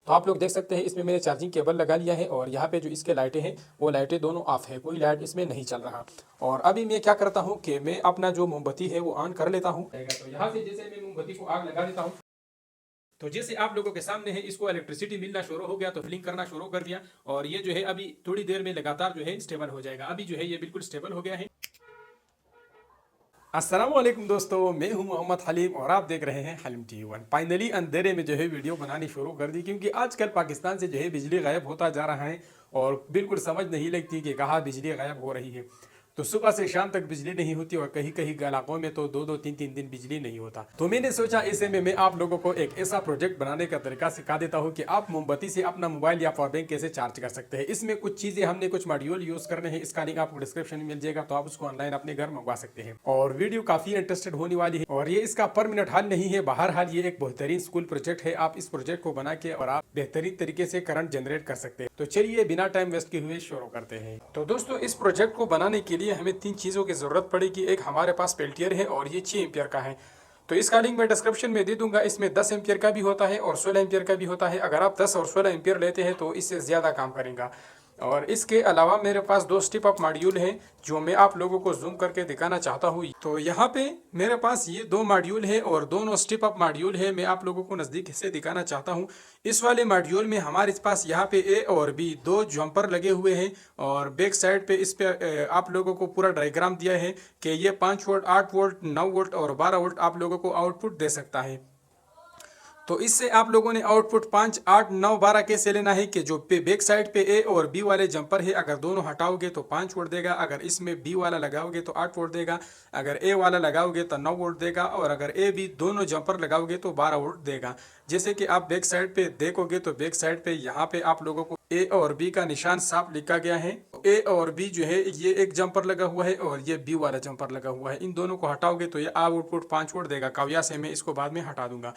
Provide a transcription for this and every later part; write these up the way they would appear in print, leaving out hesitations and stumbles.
तो आप लोग देख सकते हैं इसमें मैंने चार्जिंग केबल लगा लिया है और यहाँ पे जो इसके लाइटें हैं वो लाइटें दोनों ऑफ है, कोई लाइट इसमें नहीं चल रहा। और अभी मैं क्या करता हूँ कि मैं अपना जो मोमबत्ती है वो ऑन कर लेता हूँ। तो यहाँ से जैसे मैं मोमबत्ती को आग लगा देता हूँ, तो जैसे आप लोगों के सामने है इसको इलेक्ट्रिसिटी मिलना शुरू हो गया, तो फिलिंग करना शुरू कर दिया और ये जो है अभी थोड़ी देर में लगातार जो है स्टेबल हो जाएगा। अभी जो है ये बिल्कुल स्टेबल हो गया है। अस्सलाम वालेकुम दोस्तों, मैं हूं मोहम्मद हलीम और आप देख रहे हैं हलीम टी1। फाइनली अंधेरे में जो है वीडियो बनानी शुरू कर दी, क्योंकि आजकल पाकिस्तान से जो है बिजली गायब होता जा रहा है और बिल्कुल समझ नहीं लगती कि कहाँ बिजली गायब हो रही है। तो सुबह से शाम तक बिजली नहीं होती और कहीं कहीं इलाकों में तो दो दो तीन तीन दिन बिजली नहीं होता। तो मैंने सोचा ऐसे में मैं आप लोगों को एक ऐसा प्रोजेक्ट बनाने का तरीका सिखा देता हूँ कि आप मोमबत्ती से अपना मोबाइल या पावर बैंक कैसे चार्ज कर सकते हैं। इसमें कुछ चीजें हमने कुछ मॉड्यूल यूज करने हैं, इसका लिंक आपको डिस्क्रिप्शन में मिल जाएगा, तो आप उसको ऑनलाइन अपने घर मंगवा सकते हैं। और वीडियो काफी इंटरेस्टेड होने वाली है और ये इसका पर मिनट हल नहीं है, बहरहाल ये एक बेहतरीन स्कूल प्रोजेक्ट है। आप इस प्रोजेक्ट को बना के और आप बेहतरीन तरीके से करंट जनरेट कर सकते हैं। तो चलिए बिना टाइम वेस्ट किए हुए शुरू करते हैं। तो दोस्तों, इस प्रोजेक्ट को बनाने के लिए हमें तीन चीजों की जरूरत पड़ेगी। एक हमारे पास पेल्टियर है और ये 6 एम्पियर का है, तो इसका लिंक मैं डिस्क्रिप्शन में दे दूंगा। इसमें 10 एम्पियर का भी होता है और 16 एम्पियर का भी होता है। अगर आप 10 और 16 एम्पियर लेते हैं तो इससे ज़्यादा काम करेगा। और इसके अलावा मेरे पास 2 स्टिप अप मॉड्यूल हैं जो मैं आप लोगों को जूम करके दिखाना चाहता हूँ। तो यहाँ पे मेरे पास ये 2 मॉड्यूल है और दोनों स्टिप अप मॉड्यूल है। मैं आप लोगों को नज़दीक से दिखाना चाहता हूँ। इस वाले मॉड्यूल में हमारे पास यहाँ पे ए और बी 2 जंपर लगे हुए हैं और बैक साइड पे इस पे आप लोगों को पूरा डायग्राम दिया है कि ये 5 वोल्ट, 8 वोल्ट, 9 वोल्ट और 12 वोल्ट आप लोगों को आउटपुट दे सकता है। तो इससे आप लोगों ने आउटपुट 5, 8, 9, 12 कैसे लेना है कि जो पे बैक साइड पे ए और बी वाले जंपर है, अगर दोनों हटाओगे तो 5 वोल्ट देगा, अगर इसमें बी वाला लगाओगे तो 8 वोल्ट देगा, अगर ए वाला लगाओगे तो 9 वोल्ट देगा और अगर ए बी दोनों जंपर लगाओगे तो 12 वोल्ट देगा। जैसे कि आप बैक साइड पे देखोगे तो बैक साइड पे यहाँ पे आप लोगों को ए और बी का निशान साफ लिखा गया है। ए और बी जो है ये एक जंपर लगा हुआ है और ये बी वाला जंपर लगा हुआ है। इन दोनों को हटाओगे तो ये आउटपुट 5 वोल्ट देगा। काव्या से मैं इसको बाद में हटा दूंगा।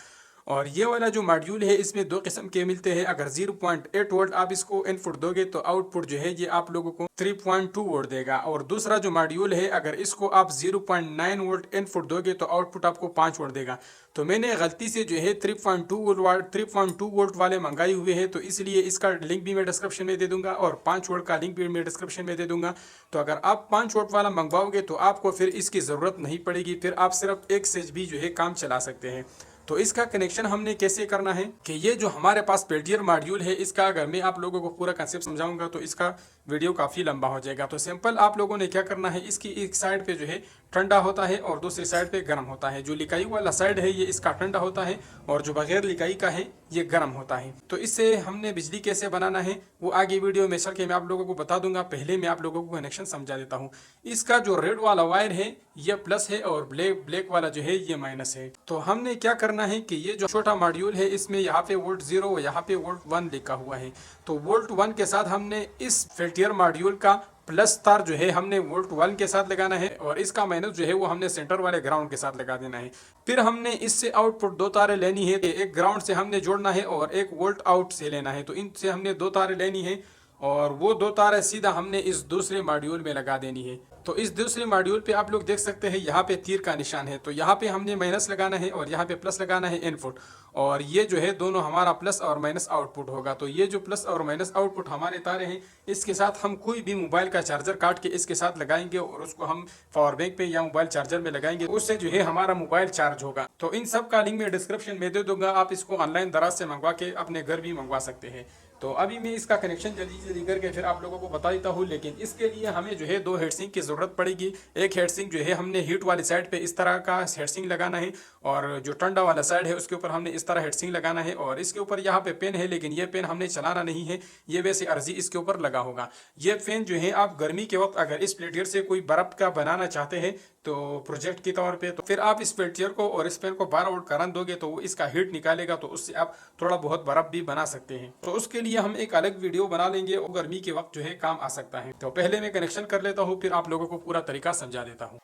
और ये वाला जो मॉड्यूल है इसमें 2 किस्म के मिलते हैं। अगर 0.8 वोल्ट आप इसको इनपुट दोगे तो आउटपुट जो है ये आप लोगों को 3.2 वोल्ट देगा। और दूसरा जो मॉड्यूल है अगर इसको आप 0.9 वोल्ट इनपुट दोगे तो आउटपुट आपको 5 वोल्ट देगा। तो मैंने गलती से जो है 3.2 वोल्ट वाले मंगाए हुए हैं, तो इसलिए इसका लिंक भी मैं डिस्क्रिप्शन में दे दूंगा और 5 वोल्ट का लिंक भी मैं डिस्क्रिप्शन में दे दूंगा। तो अगर आप 5 वोल्ट वाला मंगवाओगे तो आपको फिर इसकी ज़रूरत नहीं पड़ेगी, फिर आप सिर्फ एक से भी जो है काम चला सकते हैं। तो इसका कनेक्शन हमने कैसे करना है कि ये जो हमारे पास पेल्टियर मॉड्यूल है इसका अगर मैं आप लोगों को पूरा कंसेप्ट समझाऊंगा तो इसका वीडियो काफ़ी लंबा हो जाएगा। तो सिंपल आप लोगों ने क्या करना है, इसकी एक साइड पे जो है ठंडा होता है और दूसरी साइड पे गर्म होता है। जो लिकाई वाला साइड है ये इसका ठंडा होता है और जो बगैर लिकाई का है ये गर्म होता है। तो इससे हमने बिजली कैसे बनाना है वो आगे वीडियो में चल के मैं आप लोगों को बता दूंगा। पहले मैं आप लोगों को कनेक्शन समझा देता हूँ। इसका जो रेड वाला वायर है ये प्लस है और ब्लैक वाला जो है ये माइनस है। तो हमने क्या करना है कि ये जो छोटा मॉड्यूल है इसमें यहाँ पे वोल्ट 0 यहाँ पे वोल्ट 1 लिखा हुआ है। तो वोल्ट 1 के साथ हमने इस पेल्टियर मॉड्यूल का प्लस तार जो है हमने वोल्ट 1 के साथ लगाना है और इसका माइनस जो है वो हमने सेंटर वाले ग्राउंड के साथ लगा देना है। फिर हमने इससे आउटपुट 2 तारें लेनी है, एक ग्राउंड से हमने जोड़ना है और एक वोल्ट आउट से लेना है। तो इनसे हमने 2 तारें लेनी है और वो 2 तारें सीधा हमने इस दूसरे मॉड्यूल में लगा देनी है। तो इस दूसरे मॉड्यूल पे आप लोग देख सकते हैं यहाँ पे तीर का निशान है, तो यहाँ पे हमने माइनस लगाना है और यहाँ पे प्लस लगाना है इनपुट। और ये जो है दोनों हमारा प्लस और माइनस आउटपुट होगा। तो ये जो प्लस और माइनस आउटपुट हमारे तारे हैं इसके साथ हम कोई भी मोबाइल का चार्जर काट के इसके साथ लगाएंगे और उसको हम पावर बैंक पे या मोबाइल चार्जर में लगाएंगे, उससे जो है हमारा मोबाइल चार्ज होगा। तो इन सब का लिंक मैं डिस्क्रिप्शन में दे दूंगा, आप इसको ऑनलाइन दराज से मंगवा के अपने घर भी मंगवा सकते हैं। तो अभी मैं इसका कनेक्शन जल्दी करके फिर आप लोगों को बता देता हूँ। लेकिन इसके लिए हमें जो है 2 हेडसिंक की ज़रूरत पड़ेगी। एक हेडसिंक जो है हमने हीट वाली साइड पे इस तरह का हेडसिंक लगाना है और जो ठंडा वाला साइड है उसके ऊपर हमने इस तरह हेडसिंक लगाना है। और इसके ऊपर यहाँ पे पेन है, लेकिन ये पेन हमने चलाना नहीं है, ये वैसे अर्जी इसके ऊपर लगा होगा। ये पेन जो है आप गर्मी के वक्त अगर इस पेल्टियर से कोई बर्फ़ का बनाना चाहते हैं तो प्रोजेक्ट के तौर पे, तो फिर आप इस पेल्टियर को और इस पेन को 12 वोल्ट करंट दोगे तो वो इसका हीट निकालेगा, तो उससे आप थोड़ा बहुत बर्फ़ भी बना सकते हैं। तो उसके लिए हम एक अलग वीडियो बना लेंगे और गर्मी के वक्त जो है काम आ सकता है। तो पहले मैं कनेक्शन कर लेता हूँ फिर आप लोगों को पूरा तरीका समझा देता हूँ।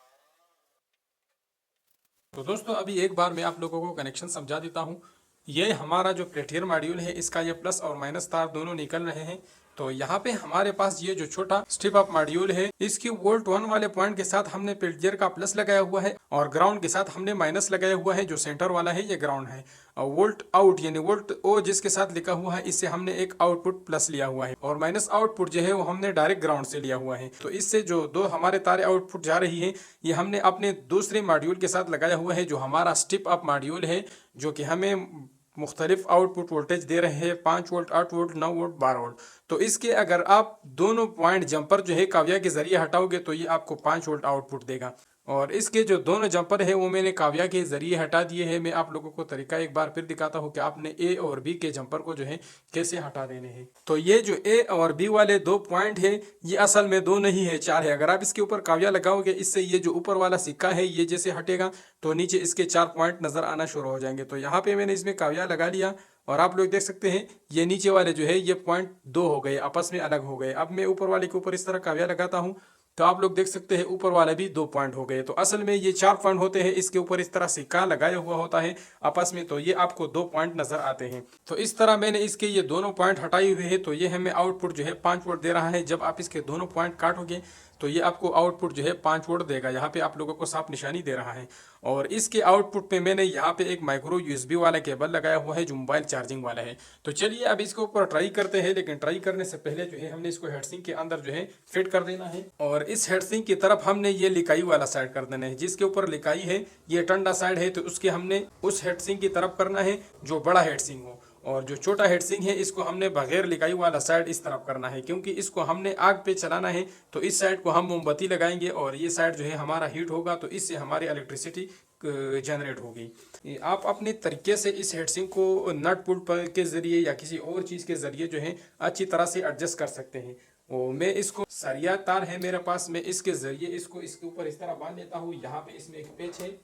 तो दोस्तों अभी एक बार मैं आप लोगों को कनेक्शन समझा देता हूँ। ये हमारा जो पेल्टियर मॉड्यूल है इसका ये प्लस और माइनस तार दोनों निकल रहे हैं। तो यहाँ पे हमारे पास ये जो छोटा स्ट्रिप अप मॉड्यूल है, इसकी वोल्ट 1 वाले पॉइंट के साथ हमने पेल्टियर का प्लस लगाया हुआ है और ग्राउंड के साथ हमने माइनस लगाया हुआ है। जो सेंटर वाला है ये ग्राउंड है। और वोल्ट आउट यानी वोल्ट ओ जिसके साथ लिखा हुआ है, इससे हमने एक आउटपुट प्लस लिया हुआ है और माइनस आउटपुट जो है वो हमने डायरेक्ट ग्राउंड से लिया हुआ है। तो इससे जो दो हमारे तारे आउटपुट जा रही है, ये हमने अपने दूसरे मॉड्यूल के साथ लगाया हुआ है, जो हमारा स्ट्रिप अप मॉड्यूल है, जो कि हमें मुख्तलिफ आउटपुट वोल्टेज दे रहे हैं, 5 वोल्ट, 8 वोल्ट, 9 वोल्ट, 12 वोल्ट। तो इसके अगर आप दोनों पॉइंट जंपर जो है काव्या के जरिए हटाओगे तो ये आपको 5 वोल्ट आउटपुट देगा। और इसके जो दोनों जंपर है वो मैंने काव्या के जरिए हटा दिए हैं। मैं आप लोगों को तरीका एक बार फिर दिखाता हूँ कि आपने ए और बी के जंपर को जो है कैसे हटा देने हैं। तो ये जो ए और बी वाले 2 पॉइंट है, ये असल में 2 नहीं है, 4 है। अगर आप इसके ऊपर काव्या लगाओगे, इससे ये जो ऊपर वाला सिक्का है ये जैसे हटेगा तो नीचे इसके 4 पॉइंट नजर आना शुरू हो जाएंगे। तो यहाँ पे मैंने इसमें काव्या लगा लिया और आप लोग देख सकते हैं ये नीचे वाले जो है ये पॉइंट 2 हो गए, आपस में अलग हो गए। अब मैं ऊपर वाले के ऊपर इस तरह काव्या लगाता हूँ तो आप लोग देख सकते हैं ऊपर वाले भी 2 पॉइंट हो गए। तो असल में ये 4 पॉइंट होते हैं, इसके ऊपर इस तरह सिक्का लगाया हुआ होता है आपस में, तो ये आपको 2 पॉइंट नजर आते हैं। तो इस तरह मैंने इसके ये दोनों पॉइंट हटाए हुए हैं, तो ये हमें आउटपुट जो है 5 वोल्ट दे रहा है। जब आप इसके दोनों पॉइंट काटोगे तो ये आपको आउटपुट जो है 5 वोल्ट देगा। यहाँ पे आप लोगों को साफ निशानी दे रहा है। और इसके आउटपुट पे मैंने यहाँ पे एक माइक्रो यूएसबी वाला केबल लगाया हुआ है जो मोबाइल चार्जिंग वाला है। तो चलिए अब इसके ऊपर ट्राई करते हैं, लेकिन ट्राई करने से पहले जो है हमने इसको हेडसिंक के अंदर जो है फिट कर देना है। और इस हेडसिंक की तरफ हमने ये लिकाई वाला साइड कर देना है। जिसके ऊपर लिकाई है ये ठंडा साइड है, तो उसके हमने उस हेडसिंक की तरफ करना है जो बड़ा हेडसिंक हो। और जो छोटा हेडसिंक है इसको हमने बगैर लिकाई वाला साइड इस तरफ करना है, क्योंकि इसको हमने आग पे चलाना है। तो इस साइड को हम मोमबत्ती लगाएंगे और ये साइड जो है हमारा हीट होगा, तो इससे हमारी इलेक्ट्रिसिटी जनरेट होगी। आप अपने तरीके से इस हेडसिंक को नट पुट के जरिए या किसी और चीज़ के जरिए जो है अच्छी तरह से एडजस्ट कर सकते हैं। और मैं इसको सरिया तार है मेरे पास, मैं इसके जरिए इसको इसके ऊपर इस तरह बांध लेता हूँ। यहाँ पे इसमें एक पेच है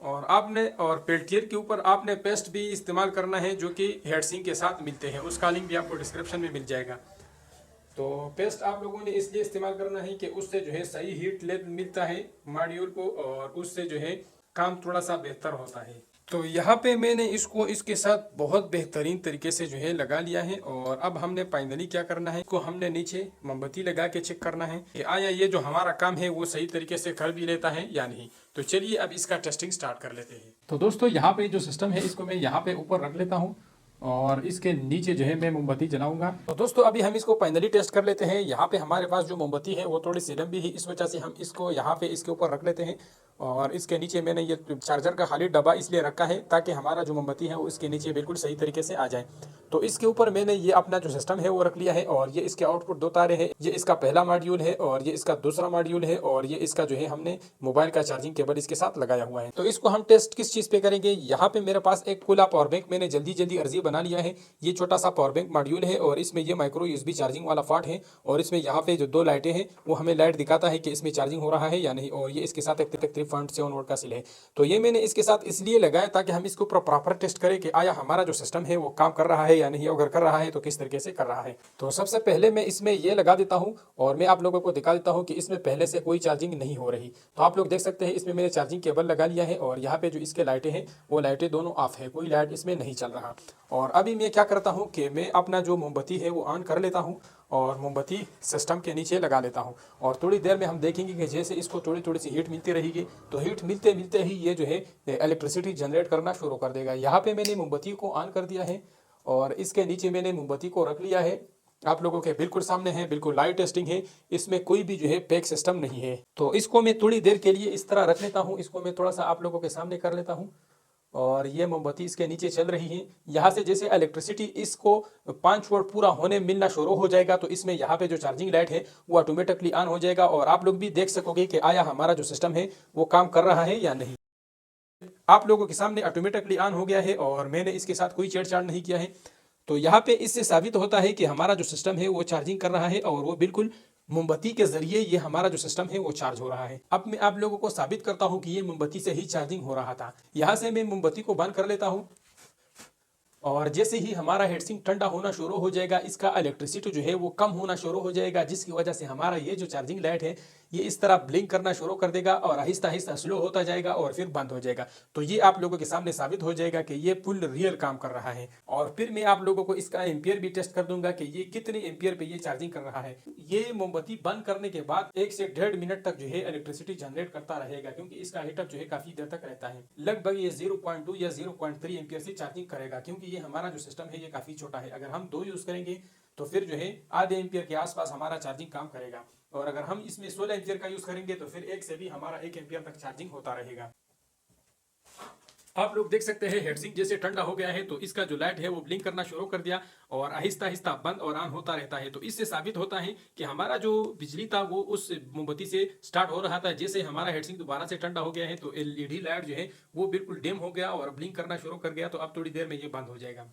और आपने और पेल्टियर के ऊपर आपने पेस्ट भी इस्तेमाल करना है जो कि हेडसिंक के साथ मिलते हैं। उसका लिंक भी आपको डिस्क्रिप्शन में मिल जाएगा। तो पेस्ट आप लोगों ने इसलिए इस्तेमाल करना है कि उससे जो है सही हीट लेवल मिलता है मॉड्यूल को और उससे जो है काम थोड़ा सा बेहतर होता है। तो यहाँ पे मैंने इसको इसके साथ बहुत बेहतरीन तरीके से जो है लगा लिया है। और अब हमने फाइनली क्या करना है, इसको हमने नीचे मोमबत्ती लगा के चेक करना है कि आया ये जो हमारा काम है वो सही तरीके से कर भी लेता है या नहीं। तो चलिए अब इसका टेस्टिंग स्टार्ट कर लेते हैं। तो दोस्तों यहाँ पे जो सिस्टम है इसको मैं यहाँ पे ऊपर रख लेता हूँ और इसके नीचे जो है मैं मोमबत्ती जलाऊंगा। तो दोस्तों अभी हम इसको फाइनली टेस्ट कर लेते हैं। यहाँ पे हमारे पास जो मोमबत्ती है वो थोड़ी सी लंबी है, इस वजह से हम इसको यहाँ पे इसके ऊपर रख लेते हैं। और इसके नीचे मैंने ये चार्जर का खाली डब्बा इसलिए रखा है ताकि हमारा जो मोमबत्ती है वो इसके नीचे बिल्कुल सही तरीके से आ जाए। तो इसके ऊपर मैंने ये अपना जो सिस्टम है वो रख लिया है और ये इसके आउटपुट 2 तारे हैं। ये इसका पहला मॉड्यूल है और ये इसका दूसरा मॉड्यूल है और ये इसका जो है हमने मोबाइल का चार्जिंग केबल इसके साथ लगाया हुआ है। तो इसको हम टेस्ट किस चीज़ पे करेंगे, यहाँ पे मेरे पास एक खुला पावर बैंक मैंने जल्दी अर्जी बना लिया है। ये छोटा सा पावर बैंक मॉड्यूल है और इसमें ये माइक्रो यूएसबी चार्जिंग वाला पार्ट है और इसमें यहाँ पे जो 2 लाइटें हैं वो हमें लाइट दिखाता है कि इसमें चार्जिंग हो रहा है या नहीं। और ये इसके साथ एक 3.7 वोल्ट का सिल है। तो ये मैंने इसके साथ इसलिए लगाया ताकि हम इसको प्रॉपर टेस्ट करें कि आया हमारा जो सिस्टम है वो काम कर रहा है या नहीं, अगर कर रहा है तो किस तरीके से कर रहा है। तो सबसे पहले मैं इसमें ये लगा देता हूँ और मैं आप लोगों को दिखा देता हूँ कि इसमें पहले से कोई चार्जिंग नहीं हो रही। तो आप लोग देख सकते हैं इसमें मैंने चार्जिंग केबल लगा लिया है और यहाँ पे जो इसके लाइटें हैं वो लाइटें दोनों ऑफ है, कोई लाइट इसमें नहीं चल रहा। और अभी मैं क्या करता हूँ कि मैं अपना जो मोमबत्ती है वो ऑन कर लेता हूँ और मोमबत्ती सिस्टम के नीचे लगा लेता हूँ। और थोड़ी देर में हम देखेंगे कि जैसे इसको थोड़ी सी हीट मिलती रहेगी तो हीट मिलते ही ये जो है इलेक्ट्रिसिटी जनरेट करना शुरू कर देगा। यहाँ पे मैंने मोमबत्ती को ऑन कर दिया है और इसके नीचे मैंने मोमबत्ती को रख लिया है। आप लोगों के बिल्कुल सामने है, बिल्कुल लाइव टेस्टिंग है, इसमें कोई भी जो है पैक सिस्टम नहीं है। तो इसको मैं थोड़ी देर के लिए इस तरह रख लेता हूँ। इसको मैं थोड़ा सा आप लोगों के सामने कर लेता हूँ और ये मोमबत्ती इसके नीचे चल रही है। यहाँ से जैसे इलेक्ट्रिसिटी इसको 5 वोल्ट पूरा होने मिलना शुरू हो जाएगा तो इसमें यहाँ पे जो चार्जिंग लाइट है वो ऑटोमेटिकली ऑन हो जाएगा और आप लोग भी देख सकोगे कि आया हमारा जो सिस्टम है वो काम कर रहा है या नहीं। आप लोगों के सामने ऑटोमेटिकली ऑन हो गया है और मैंने इसके साथ कोई छेड़छाड़ नहीं किया है। तो यहाँ पे इससे साबित होता है कि हमारा जो सिस्टम है वो चार्जिंग कर रहा है और वो बिल्कुल मोमबत्ती के जरिए ये हमारा जो सिस्टम है वो चार्ज हो रहा है। अब मैं आप लोगों को साबित करता हूँ कि ये मोमबत्ती से ही चार्जिंग हो रहा था। यहाँ से मैं मोमबत्ती को बंद कर लेता हूँ और जैसे ही हमारा हेडसिंक ठंडा होना शुरू हो जाएगा इसका इलेक्ट्रिसिटी जो है वो कम होना शुरू हो जाएगा, जिसकी वजह से हमारा ये जो चार्जिंग लाइट है ये इस तरह ब्लिंक करना शुरू कर देगा और आहिस्ता आहिस्ता स्लो होता जाएगा और फिर बंद हो जाएगा। तो ये आप लोगों के सामने साबित हो जाएगा कि ये फुल रियल काम कर रहा है। और फिर मैं आप लोगों को इसका एम्पियर भी टेस्ट कर दूंगा कि ये कितने एम्पियर पे ये चार्जिंग कर रहा है। ये मोमबत्ती बंद करने के बाद 1 से 1.5 मिनट तक जो है इलेक्ट्रिसिटी जनरेट करता रहेगा, क्योंकि इसका हीटअप जो है काफी देर तक रहता है। लगभग ये 0.2 या 0.3 एम्पियर से चार्जिंग करेगा, क्योंकि ये हमारा जो सिस्टम है ये काफी छोटा है। अगर हम 2 यूज करेंगे तो फिर जो है आधे एम्पियर के आसपास हमारा चार्जिंग काम करेगा, और अगर हम इसमें 16 एम्पियर का यूज करेंगे तो फिर 1 से भी हमारा 1 एम्पियर तक चार्जिंग होता रहेगा। आप लोग देख सकते हैं हेडसिंक जैसे ठंडा हो गया है तो इसका जो लाइट है वो ब्लिंक करना शुरू कर दिया और आहिस्ता आहिस्ता बंद और ऑन होता रहता है। तो इससे साबित होता है कि हमारा जो बिजली था वो उस मोमबत्ती से स्टार्ट हो रहा था। जैसे हमारा हेडसिंक दोबारा से ठंडा हो गया है तो एलईडी लाइट जो है वो बिल्कुल डिम हो गया और ब्लिंक करना शुरू कर गया। तो अब थोड़ी देर में ये बंद हो जाएगा।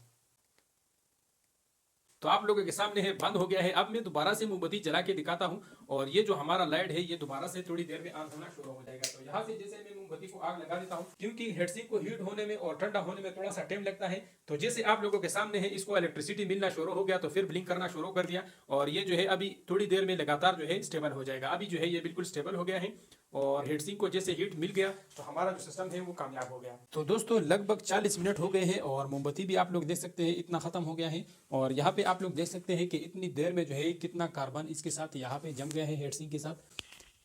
तो आप लोगों के सामने है बंद हो गया है। अब मैं दोबारा से मोमबत्ती जला के दिखाता हूँ और ये जो हमारा लाइट है ये दोबारा से थोड़ी देर में ऑन होना शुरू हो जाएगा। तो यहाँ से जैसे मैं मोमबत्ती को आग लगा देता हूँ, क्योंकि हेडसिंक को हीट होने में और ठंडा होने में थोड़ा सा टाइम लगता है। तो जैसे आप लोगों के सामने है इसको इलेक्ट्रिसिटी मिलना शुरू हो गया तो फिर ब्लिंक करना शुरू कर दिया और ये जो है अभी थोड़ी देर में लगातार जो है स्टेबल हो जाएगा। अभी जो है ये बिल्कुल स्टेबल हो गया है और हेडसिंक को जैसे हीट मिल गया तो हमारा जो सिस्टम है वो कामयाब हो गया। तो दोस्तों लगभग 40 मिनट हो गए हैं और मोमबत्ती भी आप लोग देख सकते हैं इतना खत्म हो गया है। और यहाँ पे आप लोग देख सकते हैं कि इतनी देर में जो है कितना कार्बन इसके साथ यहाँ पे जम गया है हेडसिंक के साथ।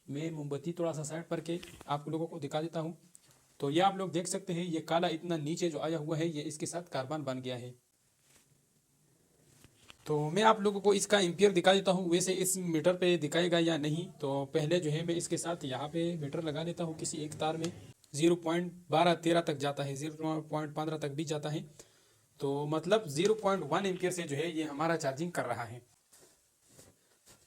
मैं मोमबत्ती थोड़ा सा साइड पर के आप लोगों को दिखा देता हूँ। तो ये आप लोग देख सकते हैं ये काला इतना नीचे जो आया हुआ है ये इसके साथ कार्बन बन गया है। तो मैं आप लोगों को इसका एम्पियर दिखा देता हूँ, वैसे इस मीटर पे दिखाएगा या नहीं। तो पहले जो है मैं इसके साथ यहाँ पे मीटर लगा लेता हूँ किसी एक तार में। 0.1213 तक जाता है, 0.15 तक भी जाता है। तो मतलब 0.1 एम्पियर से जो है ये हमारा चार्जिंग कर रहा है।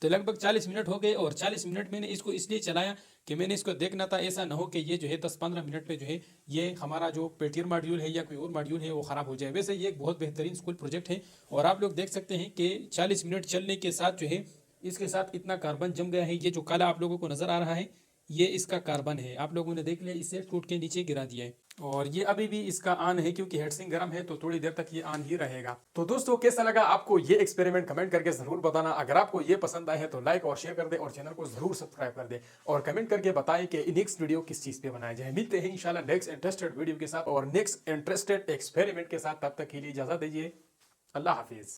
तो लगभग 40 मिनट हो गए और 40 मिनट मैंने इसको इसलिए चलाया कि मैंने इसको देखना था, ऐसा ना हो कि ये जो है 10-15 मिनट में जो है ये हमारा जो पेल्टियर मॉड्यूल है या कोई और मॉड्यूल है वो ख़राब हो जाए। वैसे ये एक बहुत बेहतरीन स्कूल प्रोजेक्ट है और आप लोग देख सकते हैं कि 40 मिनट चलने के साथ जो है इसके साथ इतना कार्बन जम गया है। ये जो काला आप लोगों को नज़र आ रहा है ये इसका कार्बन है, आप लोगों ने देख लिया, इसे टूट के नीचे गिरा दिया है। और ये अभी भी इसका ऑन है क्योंकि हेडसिंक गर्म है तो थोड़ी देर तक ये ऑन ही रहेगा। तो दोस्तों कैसा लगा आपको ये एक्सपेरिमेंट कमेंट करके जरूर बताना। अगर आपको ये पसंद आए है तो लाइक और शेयर कर दे और चैनल को जरूर सब्सक्राइब कर दे और कमेंट करके बताएं कि नेक्स्ट वीडियो किस चीज पे बनाया जाए। मिलते हैं इंशाल्लाह नेक्स्ट इंटरेस्टेड वीडियो के साथ और नेक्स्ट इंटरेस्टेड एक्सपेरिमेंट के साथ। तब तक के लिए इजाजत दीजिए। अल्लाह हाफिज।